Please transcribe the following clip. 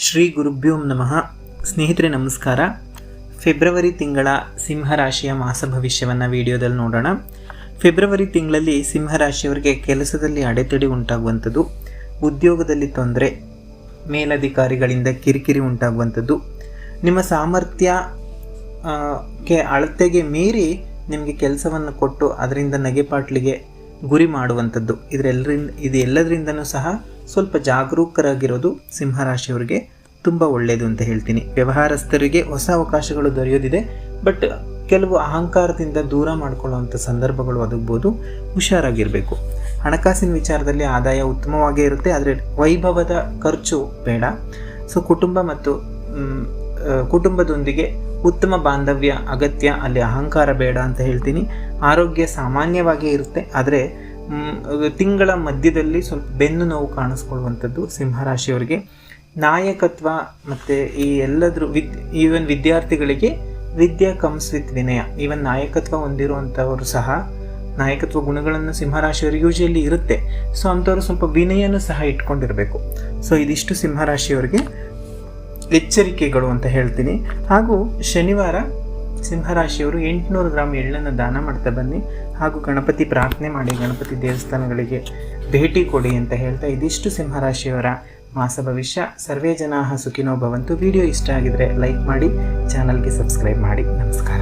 ಶ್ರೀ ಗುರುಭ್ಯೋ ನಮಃ. ಸ್ನೇಹಿತರೆ ನಮಸ್ಕಾರ. ಫೆಬ್ರವರಿ ತಿಂಗಳ ಸಿಂಹರಾಶಿಯ ಮಾಸ ಭವಿಷ್ಯವನ್ನು ವಿಡಿಯೋದಲ್ಲಿ ನೋಡೋಣ. ಫೆಬ್ರವರಿ ತಿಂಗಳಲ್ಲಿ ಸಿಂಹರಾಶಿಯವರಿಗೆ ಕೆಲಸದಲ್ಲಿ ಅಡೆತಡೆ ಉಂಟಾಗುವಂಥದ್ದು, ಉದ್ಯೋಗದಲ್ಲಿ ತೊಂದರೆ, ಮೇಲಧಿಕಾರಿಗಳಿಂದ ಕಿರಿಕಿರಿ ಉಂಟಾಗುವಂಥದ್ದು, ನಿಮ್ಮ ಸಾಮರ್ಥ್ಯಕ್ಕೆ ಅಳತೆಗೆ ಮೀರಿ ನಿಮಗೆ ಕೆಲಸವನ್ನು ಕೊಟ್ಟು ಅದರಿಂದ ನಗೆಪಾಟ್ಲಿಗೆ ಗುರಿ ಮಾಡುವಂಥದ್ದು, ಇದೆಲ್ಲದರಿಂದನೂ ಸಹ ಸ್ವಲ್ಪ ಜಾಗರೂಕರಾಗಿರೋದು ಸಿಂಹರಾಶಿಯವರಿಗೆ ತುಂಬ ಒಳ್ಳೆಯದು ಅಂತ ಹೇಳ್ತೀನಿ. ವ್ಯವಹಾರಸ್ಥರಿಗೆ ಹೊಸ ಅವಕಾಶಗಳು ದೊರೆಯೋದಿದೆ, ಬಟ್ ಕೆಲವು ಅಹಂಕಾರದಿಂದ ದೂರ ಮಾಡಿಕೊಳ್ಳುವಂಥ ಸಂದರ್ಭಗಳು ಒದಗ್ಬೋದು. ಹುಷಾರಾಗಿರಬೇಕು. ಹಣಕಾಸಿನ ವಿಚಾರದಲ್ಲಿ ಆದಾಯ ಉತ್ತಮವಾಗೇ ಇರುತ್ತೆ, ಆದರೆ ವೈಭವದ ಖರ್ಚು ಬೇಡ. ಸೊ ಕುಟುಂಬದೊಂದಿಗೆ ಉತ್ತಮ ಬಾಂಧವ್ಯ ಅಗತ್ಯ, ಅಲ್ಲಿ ಅಹಂಕಾರ ಬೇಡ ಅಂತ ಹೇಳ್ತೀನಿ. ಆರೋಗ್ಯ ಸಾಮಾನ್ಯವಾಗೇ ಇರುತ್ತೆ, ಆದರೆ ತಿಂಗಳ ಮಧ್ಯದಲ್ಲಿ ಸ್ವಲ್ಪ ಬೆನ್ನು ನೋವು ಕಾಣಿಸ್ಕೊಳ್ಳುವಂಥದ್ದು ಸಿಂಹರಾಶಿಯವರಿಗೆ. ನಾಯಕತ್ವ ಮತ್ತು ಈ ಎಲ್ಲದ್ರ ಈವನ್ ವಿದ್ಯಾರ್ಥಿಗಳಿಗೆ ವಿದ್ಯಾ ಕಮ್ಸ್ ವಿತ್ ವಿನಯ. ಈವನ್ ನಾಯಕತ್ವ ಹೊಂದಿರುವಂಥವರು ಸಹ, ನಾಯಕತ್ವ ಗುಣಗಳನ್ನು ಸಿಂಹರಾಶಿಯವರಿಗೆ ಯೂಶಲಿ ಇರುತ್ತೆ. ಸೊ ಅಂಥವ್ರು ಸ್ವಲ್ಪ ವಿನಯನೂ ಸಹ ಇಟ್ಕೊಂಡಿರಬೇಕು. ಸೊ ಇದಿಷ್ಟು ಸಿಂಹರಾಶಿಯವರಿಗೆ ಎಚ್ಚರಿಕೆಗಳು ಅಂತ ಹೇಳ್ತೀನಿ. ಹಾಗೂ ಶನಿವಾರ ಸಿಂಹರಾಶಿಯವರು 800 ಗ್ರಾಮ್ ಎಳ್ಳನ್ನು ದಾನ ಮಾಡ್ತಾ ಬನ್ನಿ, ಹಾಗೂ ಗಣಪತಿ ಪ್ರಾರ್ಥನೆ ಮಾಡಿ, ಗಣಪತಿ ದೇವಸ್ಥಾನಗಳಿಗೆ ಭೇಟಿ ಕೊಡಿ ಅಂತ ಹೇಳ್ತಾ ಇದಿಷ್ಟು ಸಿಂಹರಾಶಿಯವರ ಮಾಸ ಭವಿಷ್ಯ. ಸರ್ವೇ ಜನಾಃ ಸುಖಿನೋ ಭವಂತು. ವಿಡಿಯೋ ಇಷ್ಟ ಆಗಿದ್ರೆ ಲೈಕ್ ಮಾಡಿ, ಚಾನಲ್ಗೆ ಸಬ್ಸ್ಕ್ರೈಬ್ ಮಾಡಿ. ನಮಸ್ಕಾರ.